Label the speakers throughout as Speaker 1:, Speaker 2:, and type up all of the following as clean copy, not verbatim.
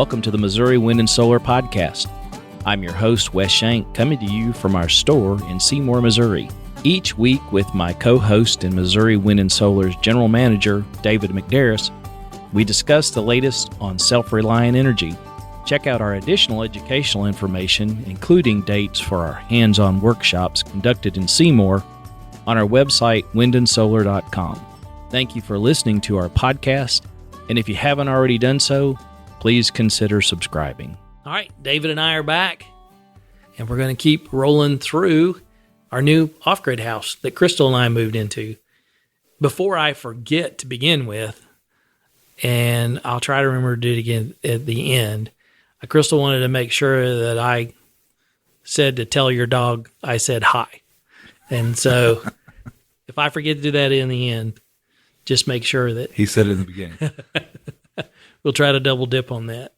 Speaker 1: Welcome to the Missouri Wind and Solar Podcast. I'm your host, Wes Shank, coming to you from our store in Seymour, Missouri. Each week with my co-host and Missouri Wind and Solar's General Manager, David McDaris, we discuss the latest on self-reliant energy. Check out our additional educational information, including dates for our hands-on workshops conducted in Seymour, on our website, windandsolar.com. Thank you for listening to our podcast, and if you haven't already done so, please consider subscribing.
Speaker 2: All right, David and I are back, and we're going to keep rolling through our new off-grid house that Crystal and I moved into. Before I forget to begin with, and I'll try to remember to do it again at the end, Crystal wanted to make sure that I said to tell your dog I said hi. And so if I forget to do that in the end, just make sure that...
Speaker 3: He said it in the beginning.
Speaker 2: We'll try to double dip on that.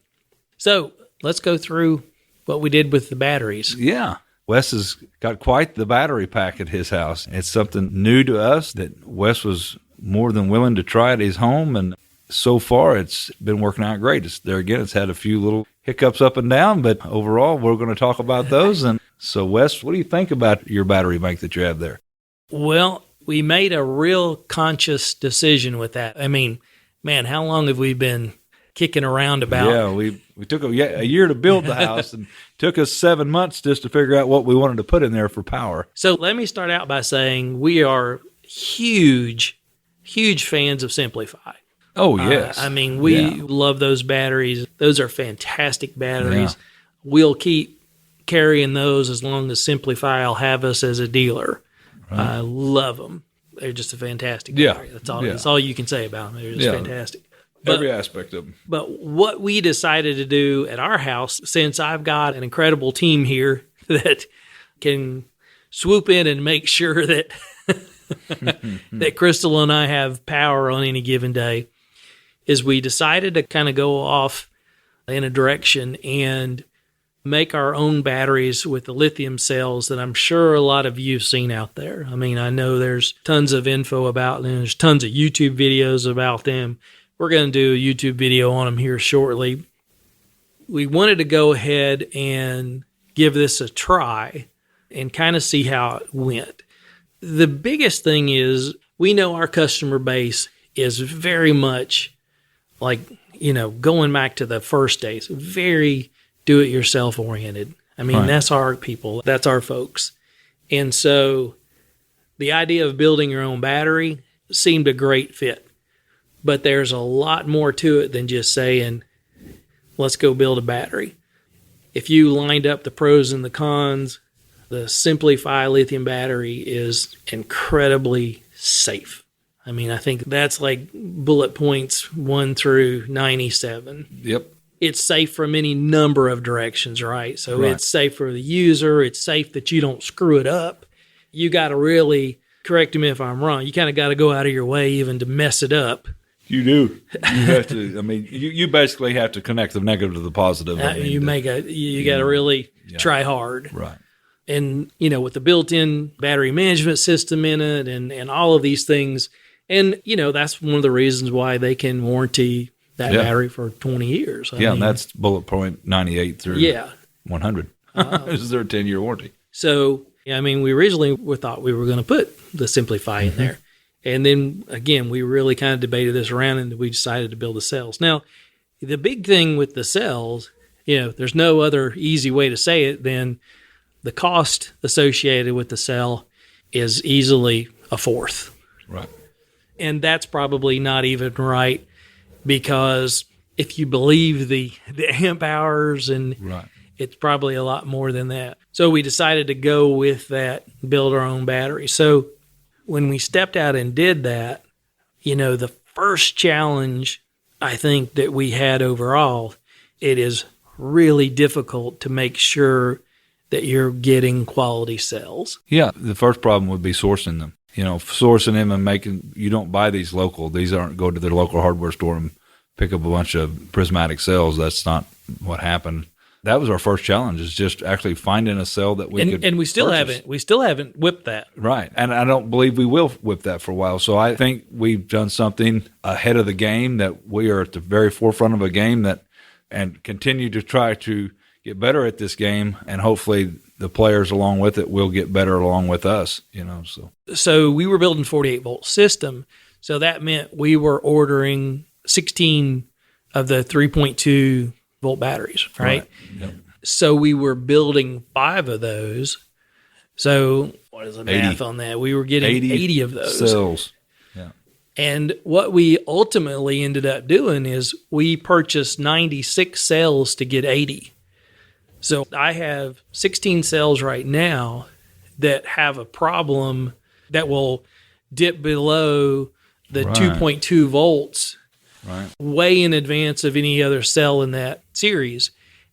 Speaker 2: So let's go through what we did with the batteries.
Speaker 3: Yeah. Wes has got quite the battery pack at his house. It's something new to us that Wes was more than willing to try at his home, and so far it's been working out great. It's had a few little hiccups up and down, but overall we're going to talk about those. And so, Wes, what do you think about your battery bank that you have there?
Speaker 2: Well, we made a real conscious decision with that. I mean, man, how long have we been kicking around about?
Speaker 3: Yeah, we took a year to build the house and took us 7 months just to figure out what we wanted to put in there for power.
Speaker 2: So let me start out by saying we are huge fans of Simplify.
Speaker 3: Oh, yes.
Speaker 2: We love those batteries. Those are fantastic batteries. Yeah. We'll keep carrying those as long as Simplify will have us as a dealer. Right. I love them. They're just a fantastic battery. That's all you can say about them. They're just fantastic.
Speaker 3: Every aspect of them.
Speaker 2: But what we decided to do at our house, since I've got an incredible team here that can swoop in and make sure that that Crystal and I have power on any given day, is we decided to kind of go off in a direction and make our own batteries with the lithium cells that I'm sure a lot of you have seen out there. I mean, I know there's tons of info about them. There's tons of YouTube videos about them. We're going to do a YouTube video on them here shortly. We wanted to go ahead and give this a try and kind of see how it went. The biggest thing is we know our customer base is very much like, going back to the first days, very do-it-yourself oriented. I mean, That's our people. That's our folks. And so the idea of building your own battery seemed a great fit. But there's a lot more to it than just saying, let's go build a battery. If you lined up the pros and the cons, the Simplify lithium battery is incredibly safe. I mean, I think that's like bullet points 1 through 97.
Speaker 3: Yep.
Speaker 2: It's safe from any number of directions, right? So It's safe for the user. It's safe that you don't screw it up. You got to really, correct me if I'm wrong, you kind of got to go out of your way even to mess it up.
Speaker 3: You do. You have to. I mean, you basically have to connect the negative to the positive.
Speaker 2: You got to really try hard.
Speaker 3: Right.
Speaker 2: And, with the built-in battery management system in it and all of these things. And, that's one of the reasons why they can warranty that battery for 20 years. I mean,
Speaker 3: and that's bullet point 98 through 100. This is their 10-year warranty.
Speaker 2: So, we originally thought we were going to put the Simplify in there. And then, again, we really kind of debated this around and we decided to build the cells. Now, the big thing with the cells, there's no other easy way to say it than the cost associated with the cell is easily a fourth.
Speaker 3: Right.
Speaker 2: And that's probably not even right, because if you believe the amp hours, and it's probably a lot more than that. So we decided to go with that, build our own battery. So when we stepped out and did that, the first challenge I think that we had overall, it is really difficult to make sure that you're getting quality cells.
Speaker 3: Yeah, the first problem would be sourcing them. Sourcing them and you don't buy these local. These aren't go to their local hardware store and pick up a bunch of prismatic cells. That's not what happened. That was our first challenge, is just actually finding a cell that we could. And we still
Speaker 2: haven't whipped that.
Speaker 3: Right. And I don't believe we will whip that for a while. So I think we've done something ahead of the game, that we are at the very forefront of a game that and continue to try to get better at this game, and hopefully the players along with it will get better along with us,
Speaker 2: So we were building 48-volt system, so that meant we were ordering 16 of the 3.2-volt batteries, right?
Speaker 3: Yep.
Speaker 2: So we were building 5 of those. So what is the math on that? We were getting 80 of those.
Speaker 3: Cells.
Speaker 2: And what we ultimately ended up doing is we purchased 96 cells to get 80. So I have 16 cells right now that have a problem that will dip below the 2.2 volts way in advance of any other cell in that series.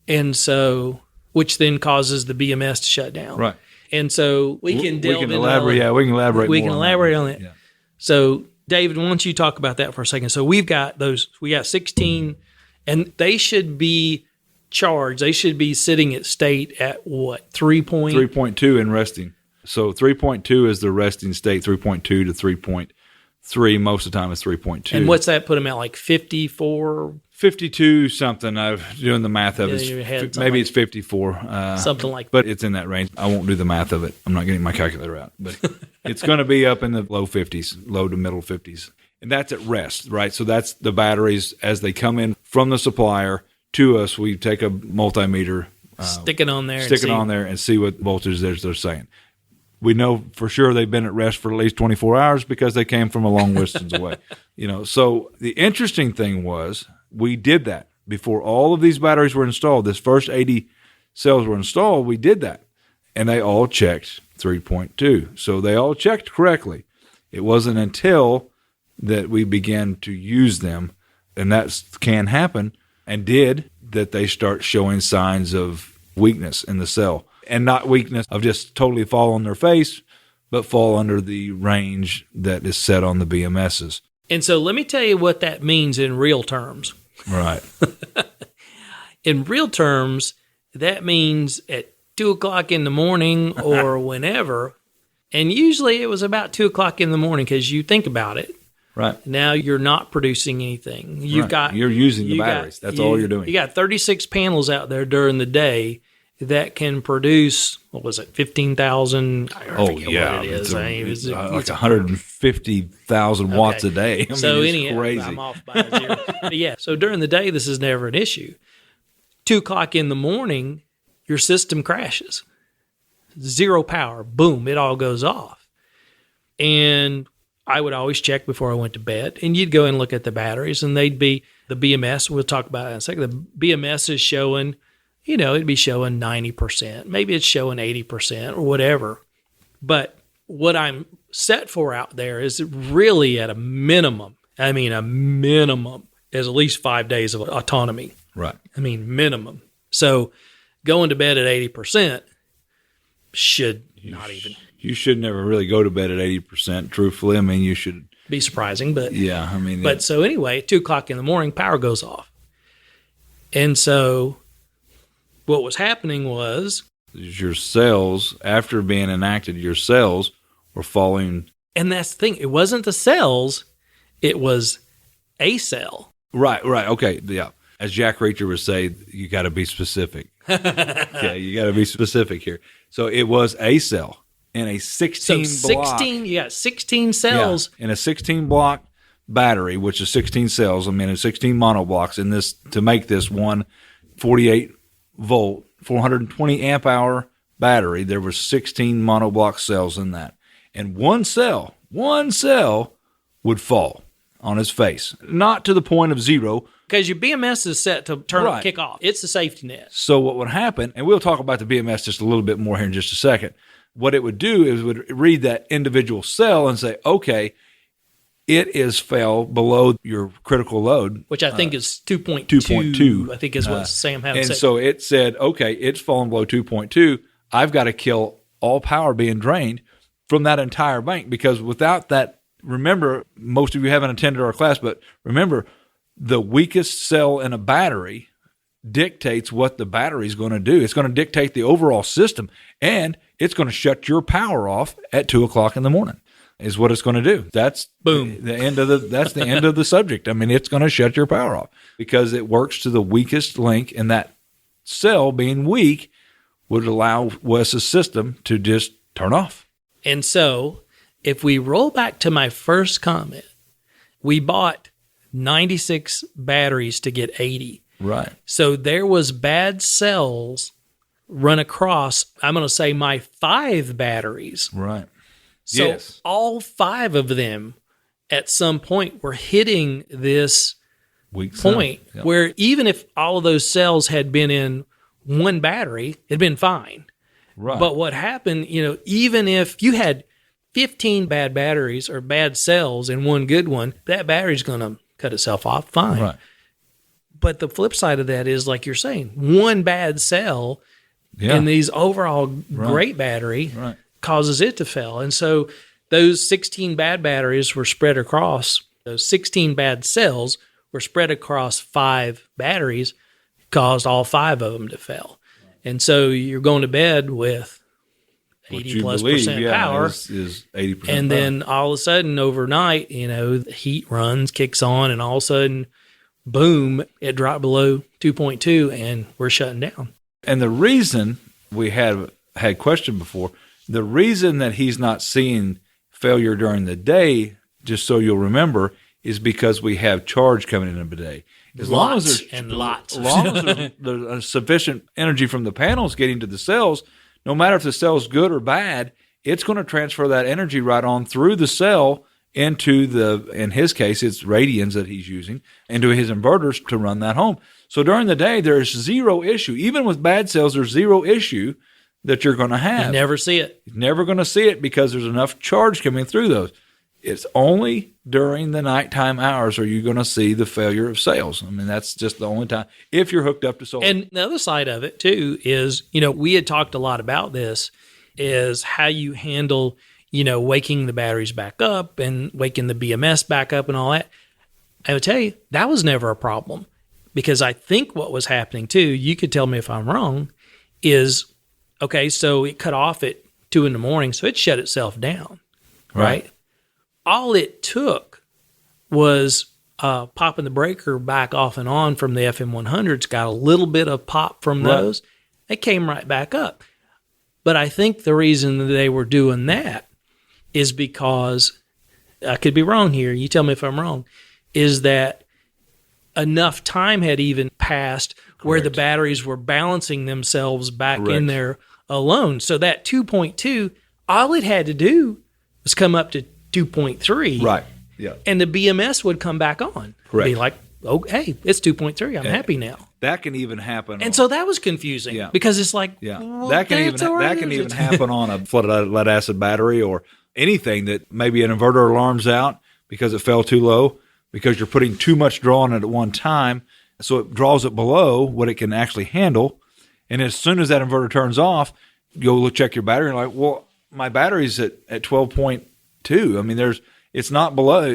Speaker 2: And so, which then causes the BMS to shut down.
Speaker 3: Right.
Speaker 2: And so we can
Speaker 3: elaborate
Speaker 2: on that.
Speaker 3: Yeah.
Speaker 2: So David, why don't you talk about that for a second? So we got 16, and they should be charged. They should be sitting at state at what?
Speaker 3: 3.2 and resting. So 3.2 is the resting state, 3.2 to 3.3. Most of the time it's 3.2.
Speaker 2: And what's that put them at, like 54?
Speaker 3: 52 something. I'm doing the math of it. Maybe it's 54.
Speaker 2: Something like that.
Speaker 3: But it's in that range. I won't do the math of it. I'm not getting my calculator out. But it's going to be up in the low 50s, low to middle 50s. And that's at rest, right? So that's the batteries as they come in from the supplier to us. We take a multimeter,
Speaker 2: stick it on there
Speaker 3: and see what voltage they're saying. We know for sure they've been at rest for at least 24 hours because they came from a long distance away. So the interesting thing was we did that before all of these batteries were installed. This first 80 cells were installed. We did that, and they all checked 3.2. So they all checked correctly. It wasn't until that we began to use them, and that can happen, and did, that they start showing signs of weakness in the cell. And not weakness of just totally fall on their face, but fall under the range that is set on the BMSs.
Speaker 2: And so let me tell you what that means in real terms.
Speaker 3: Right.
Speaker 2: In real terms, that means at 2 o'clock in the morning or whenever, and usually it was about 2 o'clock in the morning because you think about it.
Speaker 3: Right.
Speaker 2: Now you're not producing anything.
Speaker 3: You're using the batteries. That's all you're doing.
Speaker 2: You got 36 panels out there during the day that can produce, 15,000?
Speaker 3: What it is. It's like 150,000 watts a day. I mean, it's crazy.
Speaker 2: I'm off by a zero. But yeah, so during the day, this is never an issue. 2 o'clock in the morning, your system crashes. Zero power. Boom, it all goes off. And I would always check before I went to bed, and you'd go and look at the batteries, and they'd be, the BMS, we'll talk about it in a second, the BMS is showing, it'd be showing 90%. Maybe it's showing 80% or whatever. But what I'm set for out there is really at a minimum, is at least 5 days of autonomy.
Speaker 3: Right.
Speaker 2: Minimum. So going to bed at 80% should not even...
Speaker 3: You should never really go to bed at 80%, truthfully. You should...
Speaker 2: Be surprising, but...
Speaker 3: Yeah,
Speaker 2: But so anyway, at 2 o'clock in the morning, power goes off. And so... what was happening was...
Speaker 3: your cells, after being enacted, your cells were falling...
Speaker 2: And that's the thing. It wasn't the cells. It was a cell.
Speaker 3: Right. Okay, yeah. As Jack Reacher would say, you got to be specific. Yeah, you got to be specific here. So it was a cell in a 16-block...
Speaker 2: you got 16 cells.
Speaker 3: Yeah, in a 16-block battery, which is 16 cells. 16 monoblocks in this, to make this one 48-volt, 420 amp hour battery. There were 16 monoblock cells in that, and one cell would fall on its face, not to the point of zero,
Speaker 2: because your BMS is set to kick off. It's the safety net.
Speaker 3: So what would happen, and we'll talk about the BMS just a little bit more here in just a second. What it would do is it would read that individual cell and say, okay, it fell below your critical load.
Speaker 2: Which I think is 2.2. I think is what Sam had to say.
Speaker 3: And so it said, okay, it's fallen below 2.2. I've got to kill all power being drained from that entire bank, because without that, remember, most of you haven't attended our class, but remember, the weakest cell in a battery dictates what the battery is going to do. It's going to dictate the overall system, and it's going to shut your power off at 2 o'clock in the morning. is what it's going to do. That's
Speaker 2: Boom.
Speaker 3: the end of that's the end of the subject. I mean, it's going to shut your power off because it works to the weakest link, and that cell being weak would allow Wes's system to just turn off.
Speaker 2: And so if we roll back to my first comment, we bought 96 batteries to get 80.
Speaker 3: Right.
Speaker 2: So there was bad cells run across, I'm going to say, my 5 batteries.
Speaker 3: Right.
Speaker 2: So
Speaker 3: yes.
Speaker 2: all 5 of them at some point were hitting this
Speaker 3: Weak
Speaker 2: point
Speaker 3: cell. Yep.
Speaker 2: where even if all of those cells had been in one battery, it'd been fine.
Speaker 3: Right.
Speaker 2: But what happened, even if you had 15 bad batteries or bad cells and one good one, that battery's going to cut itself off fine.
Speaker 3: Right.
Speaker 2: But the flip side of that is, like you're saying, one bad cell in these overall great battery causes it to fail. And so those 16 bad batteries were spread across, those 16 bad cells were spread across 5 batteries, caused all 5 of them to fail. And so you're going to bed with 80+% power.
Speaker 3: Is 80%
Speaker 2: and
Speaker 3: power.
Speaker 2: then all of a sudden overnight, the heat runs, kicks on, and all of a sudden, boom, it dropped below 2.2 and we're shutting down.
Speaker 3: And the reason we had questioned before, the reason that he's not seeing failure during the day, just so you'll remember, is because we have charge coming in every day. As long as there's sufficient energy from the panels getting to the cells, no matter if the cell's good or bad, it's going to transfer that energy right on through the cell into in his case, it's radians that he's using, into his inverters to run that home. So during the day, there's zero issue. Even with bad cells, there's zero issue that you're going to have.
Speaker 2: You never see it.
Speaker 3: You're never going to see it because there's enough charge coming through those. It's only during the nighttime hours are you going to see the failure of cells. I mean, that's just the only time if you're hooked up to solar.
Speaker 2: And the other side of it, too, is, we had talked a lot about this, is how you handle, waking the batteries back up and waking the BMS back up and all that. I would tell you, that was never a problem. Because I think what was happening, too, you could tell me if I'm wrong, is, okay, so it cut off at 2 in the morning, so it shut itself down, right? All it took was popping the breaker back off and on from the FM100s, got a little bit of pop from those. It came right back up. But I think the reason that they were doing that is because, I could be wrong here, you tell me if I'm wrong, is that enough time had even passed where the batteries were balancing themselves back in there alone. So that 2.2, all it had to do was come up to 2.3.
Speaker 3: Right. Yeah.
Speaker 2: And the BMS would come back on.
Speaker 3: Correct.
Speaker 2: Be like, oh, hey, it's 2.3. I'm happy now.
Speaker 3: That can even happen.
Speaker 2: And so that was confusing because it's like,
Speaker 3: that can even happen on a flooded lead acid battery or anything that maybe an inverter alarms out because it fell too low, because you're putting too much draw on it at one time. So it draws it below what it can actually handle. And as soon as that inverter turns off, you'll check your battery and like, well, my battery's at 12.2. I mean, it's not below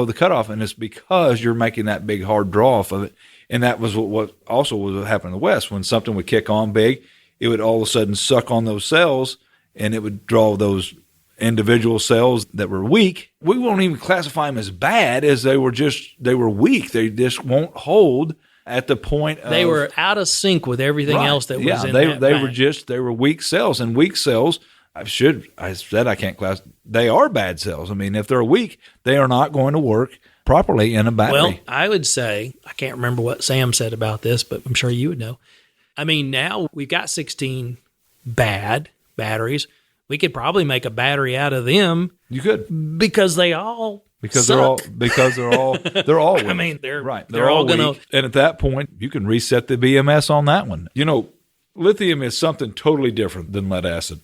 Speaker 3: the cutoff, and it's because you're making that big hard draw off of it. And that was what also was happening in the West. When something would kick on big, it would all of a sudden suck on those cells, and it would draw those individual cells that were weak. We won't even classify them as bad, as they were weak. They just won't hold at the point of,
Speaker 2: they were out of sync with everything else that was in
Speaker 3: that
Speaker 2: bank.
Speaker 3: They were weak cells, and weak cells, I can't class, they are bad cells. I mean, if they're weak, they are not going to work properly in a battery.
Speaker 2: Well, I would say, I can't remember what Sam said about this, but I'm sure you would know. I mean, now we've got 16 bad batteries. We could probably make a battery out of them.
Speaker 3: You could,
Speaker 2: because they all suck.
Speaker 3: they're all weak.
Speaker 2: I mean, they're
Speaker 3: right.
Speaker 2: They're all going to.
Speaker 3: And at that point, you can reset the BMS on that one. Lithium is something totally different than lead acid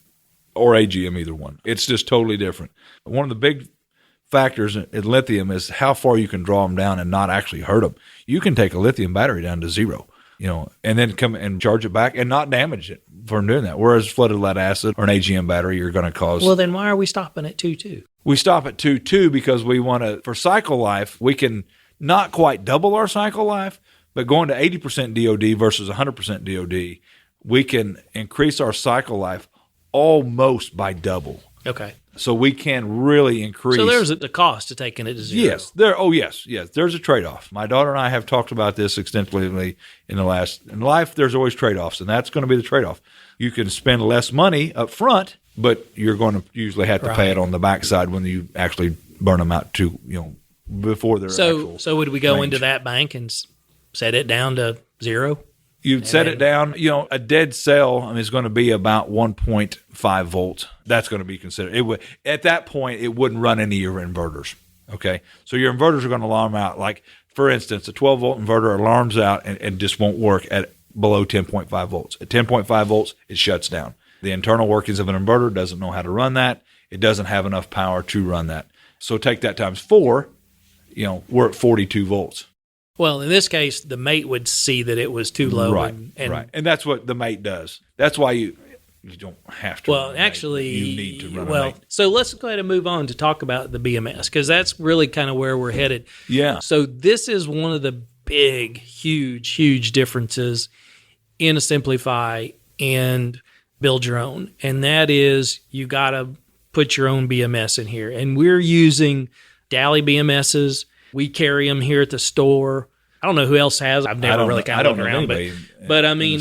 Speaker 3: or AGM, either one. It's just totally different. One of the big factors in lithium is how far you can draw them down and not actually hurt them. You can take a lithium battery down to 0. And then come and charge it back and not damage it for doing that. Whereas flooded lead acid or an AGM battery, you're going to cause.
Speaker 2: Well, then why are we stopping at 2.2?
Speaker 3: We stop at 2.2 because we want to, for cycle life, we can not quite double our cycle life, but going to 80% DOD versus 100% DOD, we can increase our cycle life almost by double.
Speaker 2: Okay.
Speaker 3: So we can really increase.
Speaker 2: So there's the cost to taking it to zero.
Speaker 3: Yes. Yes. There's a trade-off. My daughter and I have talked about this extensively in life, there's always trade-offs, and that's going to be the trade-off. You can spend less money up front, but you're going to usually have to pay it on the backside when you actually burn them out before they're actual.
Speaker 2: So would we go
Speaker 3: range.
Speaker 2: into that bank and set it down to zero?
Speaker 3: You'd set it down. A dead cell is going to be about 1.5 volts. That's going to be considered. At that point, it wouldn't run any of your inverters. Okay, so your inverters are going to alarm out. Like, for instance, a 12-volt inverter alarms out and just won't work at below 10.5 volts. At 10.5 volts, it shuts down. The internal workings of an inverter doesn't know how to run that. It doesn't have enough power to run that. So take that times 4. We're at 42 volts.
Speaker 2: Well, in this case, the mate would see that it was too low.
Speaker 3: Right, and that's what the mate does. That's why you don't have to.
Speaker 2: Well, actually,
Speaker 3: you need to run a mate.
Speaker 2: So let's go ahead and move on to talk about the BMS, because that's really kind of where we're headed.
Speaker 3: Yeah.
Speaker 2: So this is one of the big, huge differences in a Simplify and build your own, and that is you got to put your own BMS in here. And we're using Dally BMSs. We carry them here at the store. I don't know who else has. I've never really kind of looked around, but I mean,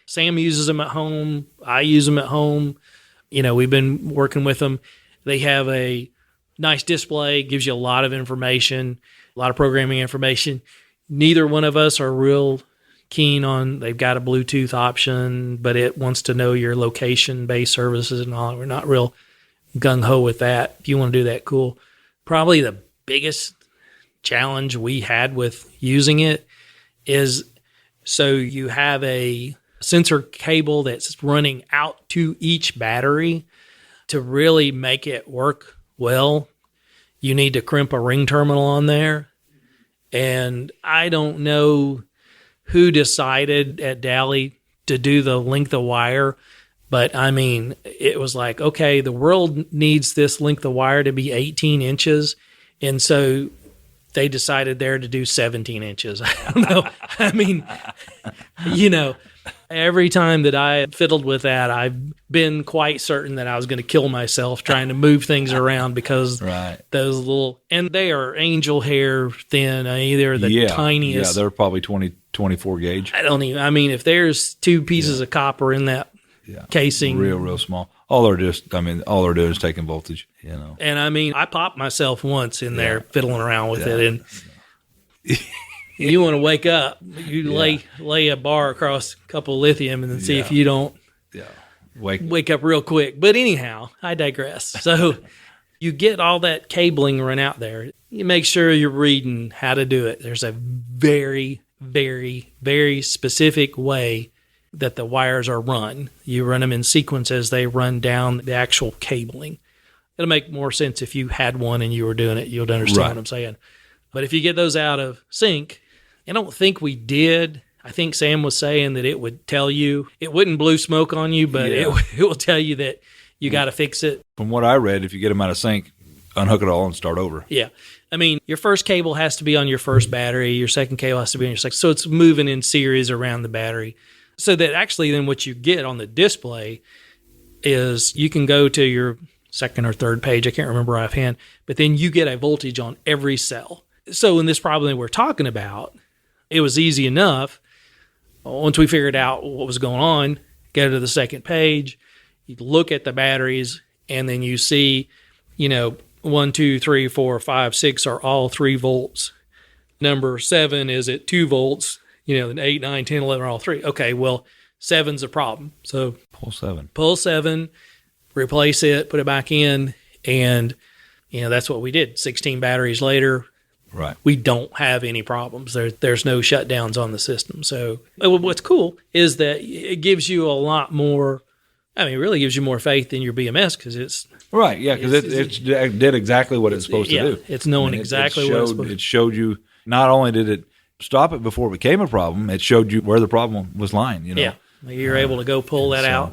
Speaker 2: Sam uses them at home. I use them at home. We've been working with them. They have a nice display, gives you a lot of information, a lot of programming information. Neither one of us are real keen on, they've got a Bluetooth option, but it wants to know your location-based services and all. We're not real gung-ho with that. If you want to do that, cool. Probably the biggest challenge we had with using it is, so you have a sensor cable that's running out to each battery. To really make it work well, you need to crimp a ring terminal on there. And I don't know who decided at Dally to do the length of wire, but I mean, it was like, okay, the world needs this length of wire to be 18 inches. And so they decided there to do 17 inches. I don't know. I mean, every time that I fiddled with that, I've been quite certain that I was going to kill myself trying to move things around because those little, and they are angel hair thin. They're the tiniest.
Speaker 3: Yeah, they're probably 24 gauge.
Speaker 2: I mean, if there's 2 pieces of copper in that casing.
Speaker 3: Real small. All they're doing is taking voltage,
Speaker 2: And I mean, I popped myself once in there fiddling around with it, and you want to wake up, you lay a bar across a couple of lithium and then see if you don't wake up real quick. But anyhow, I digress. So you get all that cabling run out there. You make sure you're reading how to do it. There's a very, very, very specific way that the wires are run. You run them in sequence as they run down the actual cabling. It'll make more sense if you had one and you were doing it. You'll understand what I'm saying. But if you get those out of sync, I don't think we did. I think Sam was saying that it would tell you, it wouldn't blow smoke on you, but it will tell you that you got to fix it.
Speaker 3: From what I read, if you get them out of sync, unhook it all and start over.
Speaker 2: Yeah. I mean, your first cable has to be on your first battery. Your second cable has to be on your second. So it's moving in series around the battery. So that actually then what you get on the display is you can go to your second or third page. I can't remember offhand, but then you get a voltage on every cell. So in this problem we're talking about, it was easy enough. Once we figured out what was going on, go to the second page, you look at the batteries, and then you see, 1, 2, 3, 4, 5, 6 are all 3 volts. Number 7 is at 2 volts. 8, 9, 10, 11 are all 3. Okay, well, 7's a problem. So pull 7, replace it, put it back in, and that's what we did. 16 batteries later, we don't have any problems. There's no shutdowns on the system. So what's cool is that it gives you a lot more. I mean, it really gives you more faith in your BMS because it's
Speaker 3: because it did exactly what it's supposed to do.
Speaker 2: It's knowing exactly what it's supposed to do.
Speaker 3: It showed you. Not only did it stop it before it became a problem, it showed you where the problem was lying.
Speaker 2: You're able to go pull that out.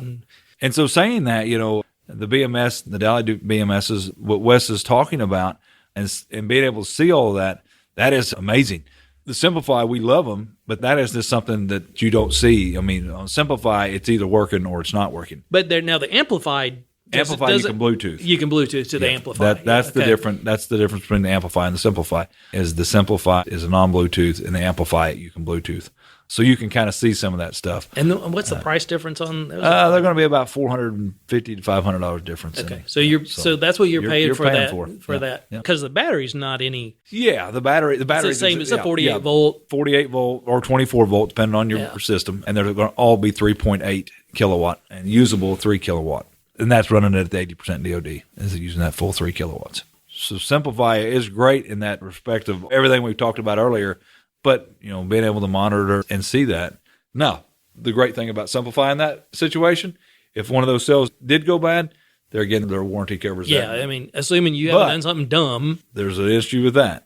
Speaker 3: And so saying that, the BMS, the Dally BMS is what Wes is talking about, and being able to see all of that, that is amazing. The Simplify, we love them, but that is just something that you don't see. I mean, on Simplify, it's either working or it's not working.
Speaker 2: But now the Amplified
Speaker 3: Amplify, you can Bluetooth.
Speaker 2: You can Bluetooth to the amplifier.
Speaker 3: That's the difference. That's the difference between the Amplify and the Simplify. Is the Simplify is a non-Bluetooth, and the Amplify you can Bluetooth. So you can kind of see some of that stuff.
Speaker 2: And what's the price difference on those?
Speaker 3: They're going to be about $450 to $500 difference.
Speaker 2: Okay, so that's what you're paying for that
Speaker 3: Yeah.
Speaker 2: because the battery's not any.
Speaker 3: Yeah, the battery.
Speaker 2: It's the same. It's a 48 volt,
Speaker 3: 48 volt or 24 volt, depending on your system, and they're going to all be 3.8 kilowatt and usable 3 kilowatt, and that's running it at the 80% DoD. Is it using that full 3 kilowatts? So Simplify is great in that respect of everything we talked about earlier. But, being able to monitor and see that. Now, the great thing about Simplify in that situation, if one of those cells did go bad, they're getting their warranty covers.
Speaker 2: Yeah, I mean, assuming you haven't done something dumb.
Speaker 3: There's an issue with that.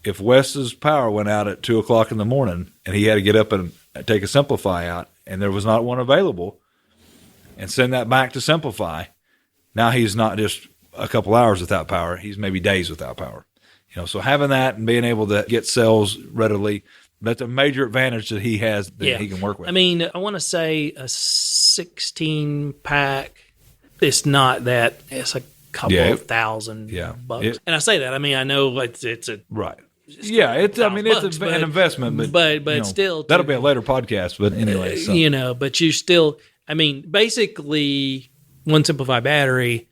Speaker 3: If Wes's power went out at 2 o'clock in the morning and he had to get up and take a Simplify out and there was not one available and send that back to Simplify, now he's not just a couple hours without power. He's maybe days without power. So having that and being able to get cells readily, that's a major advantage that he has that he can work with.
Speaker 2: I mean, I want to say a 16-pack, it's not that. It's a couple of $1,000 bucks. And I say that. I mean, I know it's a... Right.
Speaker 3: It's an investment.
Speaker 2: But still...
Speaker 3: That'll be a later podcast, but anyway. So.
Speaker 2: But you still... I mean, basically, one Simplify battery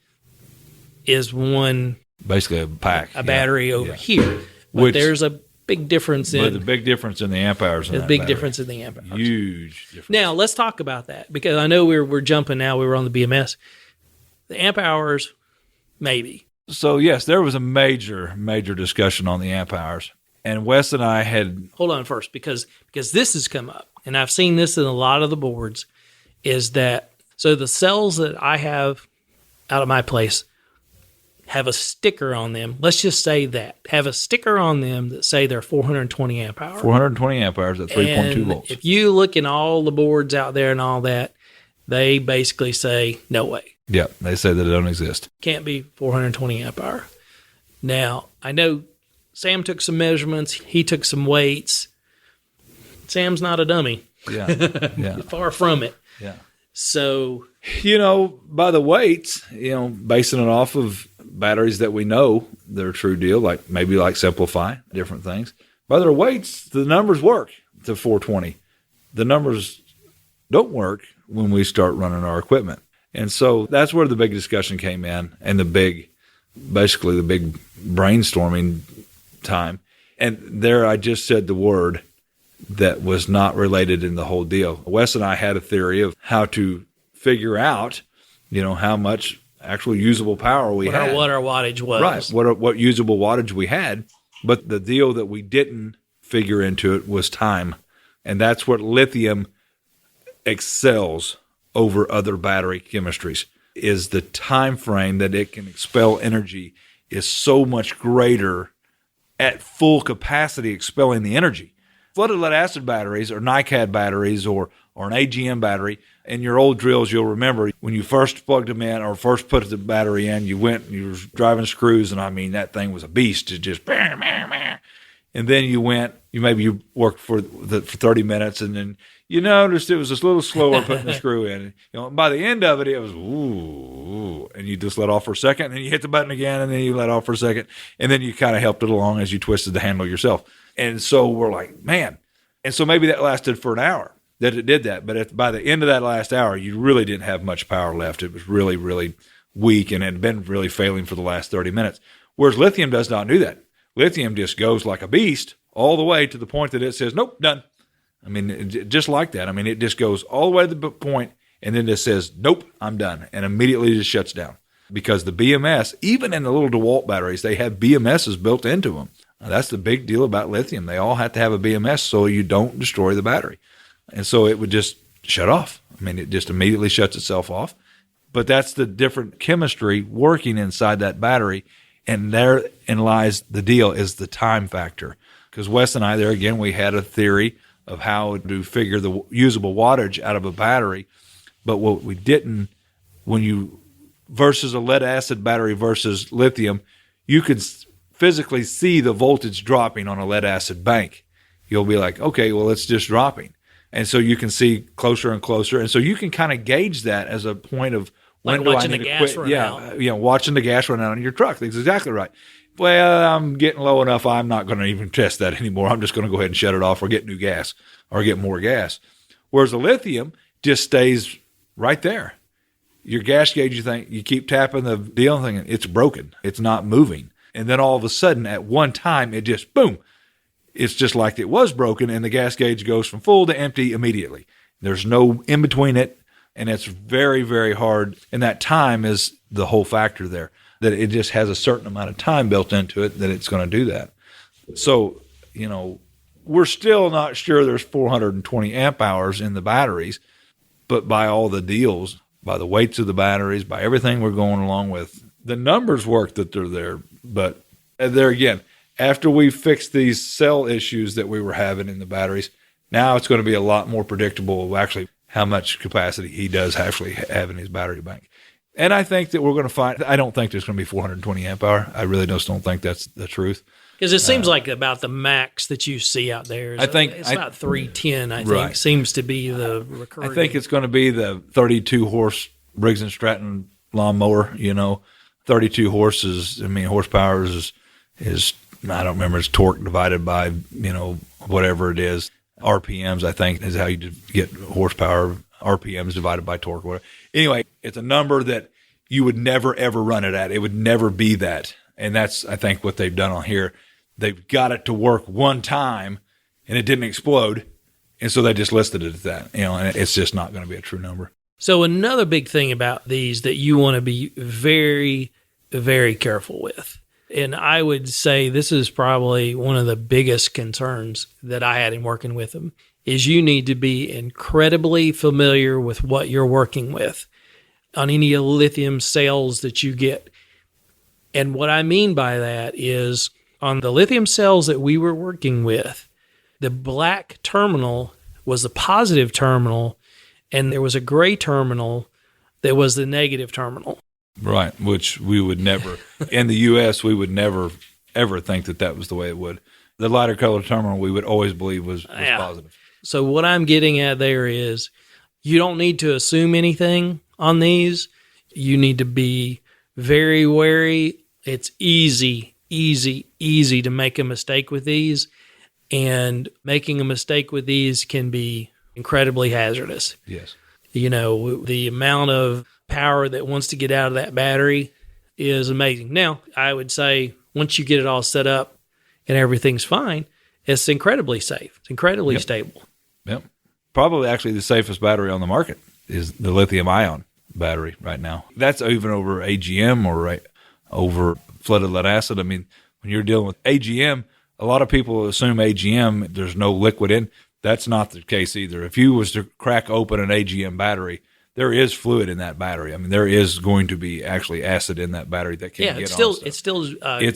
Speaker 2: is one...
Speaker 3: Basically a pack.
Speaker 2: A battery over here. But there's a big difference in...
Speaker 3: But the big difference in the amp hours.
Speaker 2: There's a big difference in the amp hours.
Speaker 3: Huge difference.
Speaker 2: Now, let's talk about that, because I know we're jumping now. We were on the BMS. The amp hours, maybe.
Speaker 3: So, yes, there was a major, major discussion on the amp hours. And Wes and I had...
Speaker 2: Hold on first, because this has come up, and I've seen this in a lot of the boards, is that... So the cells that I have out of my place have a sticker on them. Let's just say that. Have a sticker on them that say they're 420 amp hours.
Speaker 3: 420 amp hours at 3.2 volts.
Speaker 2: If you look in all the boards out there and all that, they basically say, no way.
Speaker 3: Yeah, they say that it don't exist.
Speaker 2: Can't be 420 amp hour. Now, I know Sam took some measurements. He took some weights. Sam's not a dummy.
Speaker 3: Yeah.
Speaker 2: Far from it.
Speaker 3: Yeah.
Speaker 2: So...
Speaker 3: by the weights, basing it off of batteries that we know they're true deal, like Simplify, different things. By their weights, the numbers work to 420. The numbers don't work when we start running our equipment. And so that's where the big discussion came in and the big brainstorming time. And there I just said the word that was not related in the whole deal. Wes and I had a theory of how to figure out, how much actual usable power we had.
Speaker 2: What our wattage was.
Speaker 3: Right, what usable wattage we had. But the deal that we didn't figure into it was time. And that's what lithium excels over other battery chemistries, is the time frame that it can expel energy is so much greater at full capacity expelling the energy. Flooded lead acid batteries or NiCad batteries or an AGM battery, in your old drills, you'll remember when you first plugged them in or first put the battery in, you were driving screws, and I mean, that thing was a beast. It just, and then you worked for 30 minutes, and then you noticed it was just a little slower putting the screw in. By the end of it, it was, ooh, and you just let off for a second, and then you hit the button again, and then you let off for a second, and then you kind of helped it along as you twisted the handle yourself. And so we're like, man. And so maybe that lasted for an hour that it did that. But by the end of that last hour, you really didn't have much power left. It was really, really weak and had been really failing for the last 30 minutes. Whereas lithium does not do that. Lithium just goes like a beast all the way to the point that it says, nope, done. I mean, just like that. I mean, it just goes all the way to the point and then it says, nope, I'm done. And immediately just shuts down. Because the BMS, even in the little DeWalt batteries, they have BMSs built into them. Now, that's the big deal about lithium. They all have to have a BMS so you don't destroy the battery. And so it would just shut off. I mean, it just immediately shuts itself off. But that's the different chemistry working inside that battery. And therein lies the deal, is the time factor. Because Wes and I, there again, we had a theory of how to figure the usable wattage out of a battery. But what we didn't, versus a lead acid battery versus lithium, you could physically see the voltage dropping on a lead acid bank. You'll be like, okay, well, it's just dropping. And so you can see closer and closer. And so you can kind of gauge that as a point of
Speaker 2: Like
Speaker 3: When do I
Speaker 2: watching
Speaker 3: need
Speaker 2: the
Speaker 3: to
Speaker 2: gas
Speaker 3: quit?
Speaker 2: run out.
Speaker 3: Watching the gas run out on your truck. That's exactly right. Well, I'm getting low enough. I'm not going to even test that anymore. I'm just going to go ahead and shut it off or get new gas or get more gas. Whereas the lithium just stays right there. Your gas gauge, you keep tapping the deal and thinking it's broken. It's not moving. And then all of a sudden at one time, it just, boom, it's just like it was broken, and the gas gauge goes from full to empty immediately. There's no in between it, and it's very, very hard. And that time is the whole factor there, that it just has a certain amount of time built into it that it's going to do that. So, we're still not sure there's 420 amp hours in the batteries, but by all the deals, by the weights of the batteries, by everything we're going along with, the numbers work that they're there. But there again, after we fix these cell issues that we were having in the batteries, now it's going to be a lot more predictable of actually how much capacity he does actually have in his battery bank. And I think that we're going to find, I don't think there's going to be 420 amp hour. I really just don't think that's the truth.
Speaker 2: Because it seems like about the max that you see out there.
Speaker 3: I think
Speaker 2: it's about 310. I think
Speaker 3: right.
Speaker 2: Seems to be the recurring.
Speaker 3: I think it's going to be the 32 horse Briggs and Stratton lawnmower. 32 horses. Horsepower is I don't remember. It's torque divided by whatever it is. RPMs, I think, is how you get horsepower. RPMs divided by torque. Whatever. Anyway, it's a number that you would never ever run it at. It would never be that, and that's I think what they've done on here. They've got it to work one time, and it didn't explode, and so they just listed it at that. And it's just not going to be a true number.
Speaker 2: So another big thing about these that you want to be very, very careful with, and I would say this is probably one of the biggest concerns that I had in working with them, is you need to be incredibly familiar with what you're working with on any lithium cells that you get. And what I mean by that is on the lithium cells that we were working with, the black terminal was the positive terminal, and there was a gray terminal that was the negative terminal.
Speaker 3: Right, which we would never, in the U.S., we would never, ever think that was the way it would. The lighter colored terminal we would always believe was positive.
Speaker 2: So what I'm getting at there is you don't need to assume anything on these. You need to be very wary. It's easy to make a mistake with these, and making a mistake with these can be incredibly hazardous.
Speaker 3: Yes.
Speaker 2: The amount of power that wants to get out of that battery is amazing. Now, I would say once you get it all set up and everything's fine, it's incredibly safe. It's incredibly stable.
Speaker 3: Yep. Probably actually the safest battery on the market is the lithium ion battery right now. That's even over AGM or over flooded lead acid. When you're dealing with AGM, a lot of people assume AGM, there's no liquid in. That's not the case either. If you was to crack open an AGM battery, there is fluid in that battery. There is going to be actually acid in that battery that can get on stuff. It's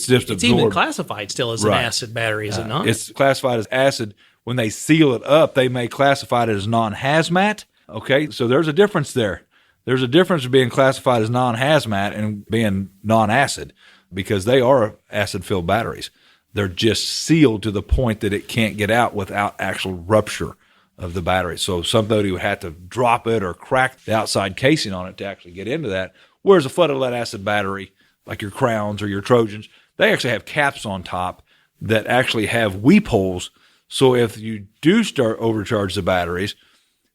Speaker 3: just
Speaker 2: it's even classified still as an acid battery, is it not?
Speaker 3: It's classified as acid. When they seal it up, they may classify it as non-hazmat. Okay, so there's a difference there. There's a difference being classified as non-hazmat and being non-acid, because they are acid-filled batteries. They're just sealed to the point that it can't get out without actual rupture of the battery. So somebody would have to drop it or crack the outside casing on it to actually get into that. Whereas a flooded lead acid battery, like your Crowns or your Trojans, they actually have caps on top that actually have weep holes. So if you do start overcharge the batteries,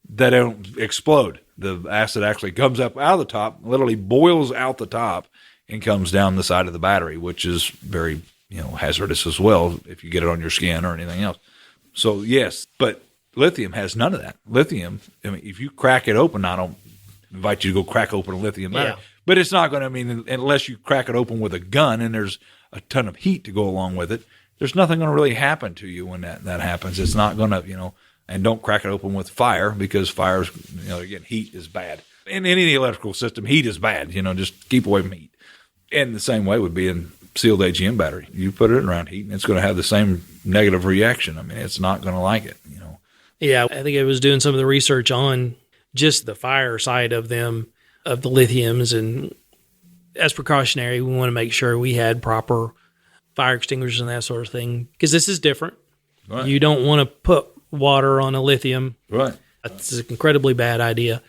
Speaker 3: they don't explode. The acid actually comes up out of the top, literally boils out the top, and comes down the side of the battery, which is very hazardous as well if you get it on your skin or anything else. So yes, but lithium has none of that. Lithium, if you crack it open, I don't invite you to go crack open a lithium battery, but it's not going to, unless you crack it open with a gun and there's a ton of heat to go along with it, there's nothing going to really happen to you when that happens. It's not going to, and don't crack it open with fire, because fire's, again, heat is bad. In any electrical system, heat is bad. Just keep away from heat. And the same way would be in sealed AGM battery. You put it around heat, and it's going to have the same negative reaction. It's not going to like it.
Speaker 2: Yeah, I think I was doing some of the research on just the fire side of them, of the lithiums, and as precautionary, we want to make sure we had proper fire extinguishers and that sort of thing, because this is different. Right. You don't want to put water on a lithium.
Speaker 3: Right.
Speaker 2: That's an incredibly bad idea.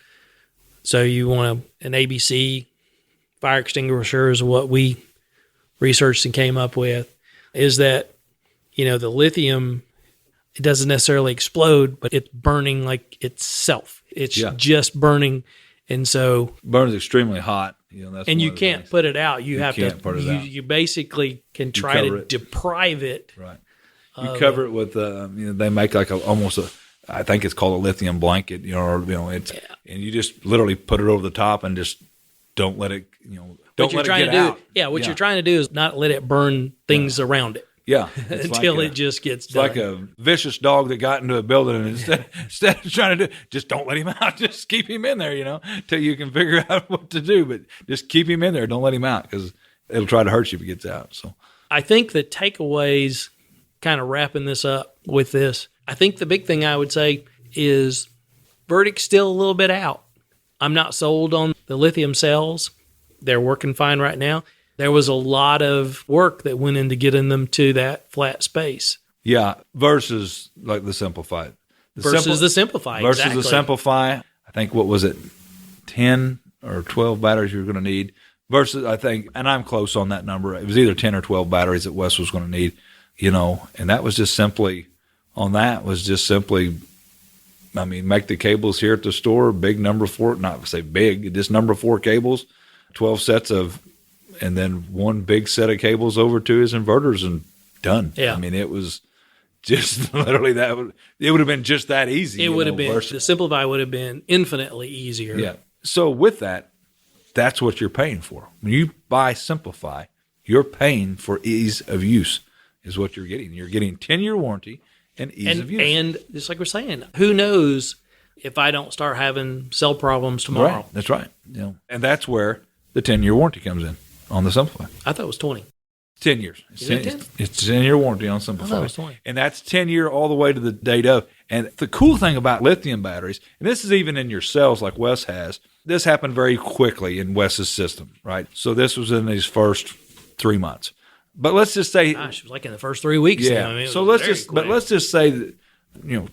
Speaker 2: So you want an ABC fire extinguisher is what we researched and came up with, is that, the lithium, it doesn't necessarily explode, but it's burning like itself. It's just burning. And so
Speaker 3: burns extremely hot. That's
Speaker 2: and you can't put it out. You have to.
Speaker 3: Put it out.
Speaker 2: You basically can try to deprive it.
Speaker 3: Right. You cover it with. They make like almost a. I think it's called a lithium blanket. It's and you just literally put it over the top and just don't let it. Don't let it get out.
Speaker 2: Yeah. What you're trying to do is not let it burn things around it.
Speaker 3: Yeah,
Speaker 2: until it just gets done.
Speaker 3: Like a vicious dog that got into a building, and instead of trying to just don't let him out, just keep him in there, till you can figure out what to do. But just keep him in there. Don't let him out because it'll try to hurt you if he gets out. So
Speaker 2: I think the takeaways, kind of wrapping this up with this, I think the big thing I would say is verdict's still a little bit out. I'm not sold on the lithium cells. They're working fine right now. There was a lot of work that went into getting them to that flat space.
Speaker 3: Yeah, versus like the Simplify.
Speaker 2: The Simplify, exactly.
Speaker 3: The Simplify, I think, what was it, 10 or 12 batteries you were going to need, versus, I think, and I'm close on that number, it was either 10 or 12 batteries that Wes was going to need, and that was just simply, make the cables here at the store, big number 4, not say big, just number 4 cables, 12 sets of, and then one big set of cables over to his inverters and done. Yeah. It was just literally that. It would have been just that easy.
Speaker 2: It would have been. The Simplify would have been infinitely easier.
Speaker 3: Yeah. So with that, that's what you're paying for. When you buy Simplify, you're paying for ease of use is what you're getting. You're getting 10-year warranty and ease of use. And
Speaker 2: just like we're saying, who knows if I don't start having cell problems tomorrow.
Speaker 3: Right. That's right. And that's where the 10-year warranty comes in. On the Simplify.
Speaker 2: I thought it was 20.
Speaker 3: 10 years.
Speaker 2: Is it 10?
Speaker 3: It's 10-year warranty on Simplify.
Speaker 2: I thought it was 20.
Speaker 3: And that's 10-year all the way to the date of. And the cool thing about lithium batteries, and this is even in your cells like Wes has, this happened very quickly in Wes's system, right? So this was in his first 3 months. But let's just say.
Speaker 2: Gosh, it was like in the first 3 weeks.
Speaker 3: Yeah. So let's just say that,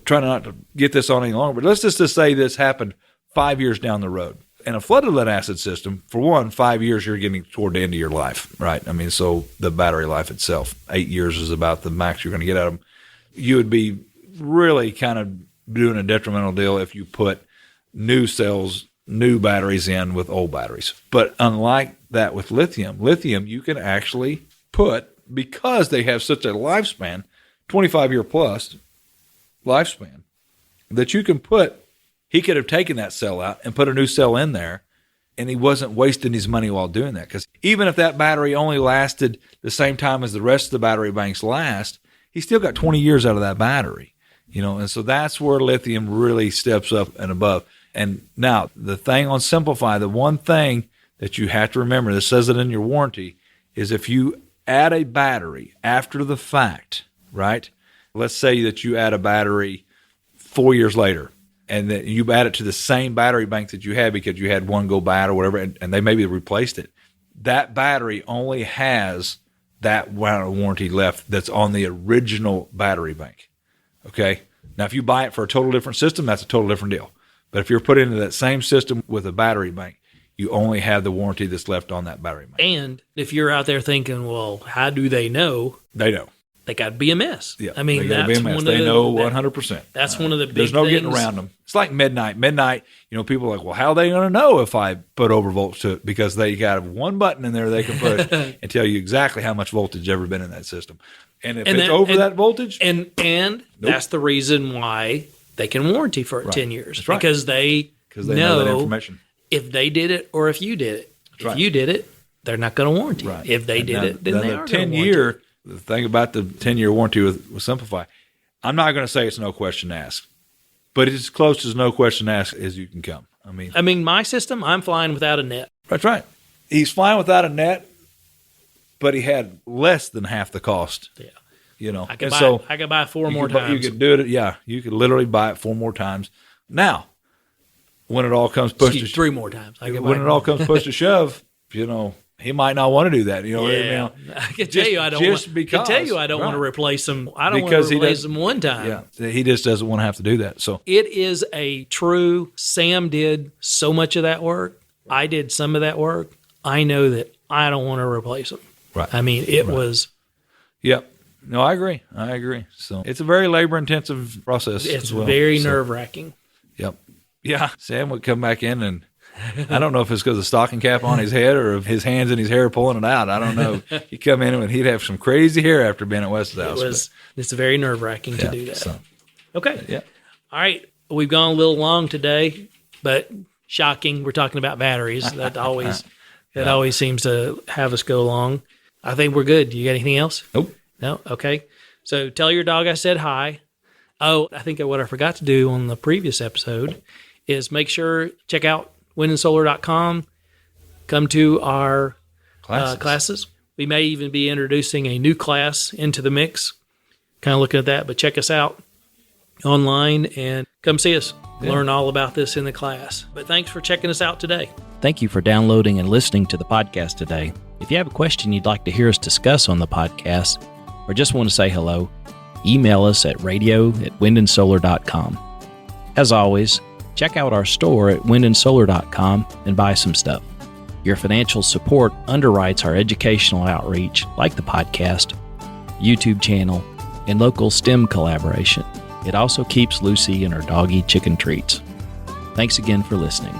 Speaker 3: try not to get this on any longer, but let's just say this happened 5 years down the road. In a flooded lead acid system, for one, 5 years you're getting toward the end of your life, right? So the battery life itself, 8 years is about the max you're going to get out of them. You would be really kind of doing a detrimental deal if you put new cells, new batteries in with old batteries. But unlike that with lithium you can actually put, because they have such a lifespan, 25-year plus lifespan, that you can put. He could have taken that cell out and put a new cell in there, and he wasn't wasting his money while doing that. Because even if that battery only lasted the same time as the rest of the battery banks last, he still got 20 years out of that battery. And so that's where lithium really steps up and above. And now, the thing on Simplify, the one thing that you have to remember, this says it in your warranty, is if you add a battery after the fact, right? Let's say that you add a battery 4 years later, and then you add it to the same battery bank that you had because you had one go bad or whatever, and they maybe replaced it. That battery only has that amount of warranty left that's on the original battery bank. Okay? Now, if you buy it for a total different system, that's a total different deal. But if you're put into that same system with a battery bank, you only have the warranty that's left on that battery bank.
Speaker 2: And if you're out there thinking, well, how do they know?
Speaker 3: They know.
Speaker 2: They got to be a mess.
Speaker 3: Yeah,
Speaker 2: I mean,
Speaker 3: that's one of they know 100%.
Speaker 2: That's one of the big
Speaker 3: There's no
Speaker 2: things.
Speaker 3: getting around them. It's like midnight. Midnight, people are like, well, how are they going to know if I put overvolts to it? Because they got one button in there they can put and tell you exactly how much voltage ever been in that system. And if it's over that voltage.
Speaker 2: And that's the reason why they can warranty for 10 years. That's right. Because they know that information. If they did it or if you did it. If you did it, they're not going to warranty. Right. If they did it, then they are going to warranty.
Speaker 3: The thing about the 10-year warranty with Simplify, I'm not going to say it's no question asked, but it's as close as no question asked as you can come. I mean,
Speaker 2: my system, I'm flying without a net.
Speaker 3: That's right. He's flying without a net, but he had less than half the cost.
Speaker 2: Yeah. I could buy 4 more times.
Speaker 3: You could do it. Yeah. You could literally buy it 4 more times. Now, when it all comes push to
Speaker 2: 3 more times.
Speaker 3: When it all comes push to shove, and he might not want to do that. You know what I mean?
Speaker 2: I can tell you I don't want to replace them. I don't want to replace them one time.
Speaker 3: Yeah, he just doesn't want to have to do that. So
Speaker 2: it is a true, Sam did so much of that work. I did some of that work. I know that I don't want to replace them.
Speaker 3: Right.
Speaker 2: I mean, it was.
Speaker 3: Yep. No, I agree. So it's a very labor-intensive process.
Speaker 2: It's
Speaker 3: as well.
Speaker 2: very nerve-wracking.
Speaker 3: Yep. Yeah. Sam would come back in, and I don't know if it's because of the stocking cap on his head or if his hands in his hair pulling it out. I don't know. He'd come in and he'd have some crazy hair after being at Wes's house.
Speaker 2: It's very nerve-wracking to do that.
Speaker 3: So.
Speaker 2: Okay.
Speaker 3: Yeah.
Speaker 2: All right. We've gone a little long today, but shocking. We're talking about batteries. That always seems to have us go long. I think we're good. You got anything else?
Speaker 3: Nope.
Speaker 2: No? Okay. So tell your dog I said hi. Oh, I think what I forgot to do on the previous episode is make sure, check out windandsolar.com. Come to our classes. We may even be introducing a new class into the mix. Kind of looking at that, but check us out online and come see us. Yeah. Learn all about this in the class. But thanks for checking us out today.
Speaker 1: Thank you for downloading and listening to the podcast today. If you have a question you'd like to hear us discuss on the podcast or just want to say hello, email us at radio@windandsolar.com. As always, check out our store at windandsolar.com and buy some stuff. Your financial support underwrites our educational outreach, like the podcast, YouTube channel, and local STEM collaboration. It also keeps Lucy and her doggy chicken treats. Thanks again for listening.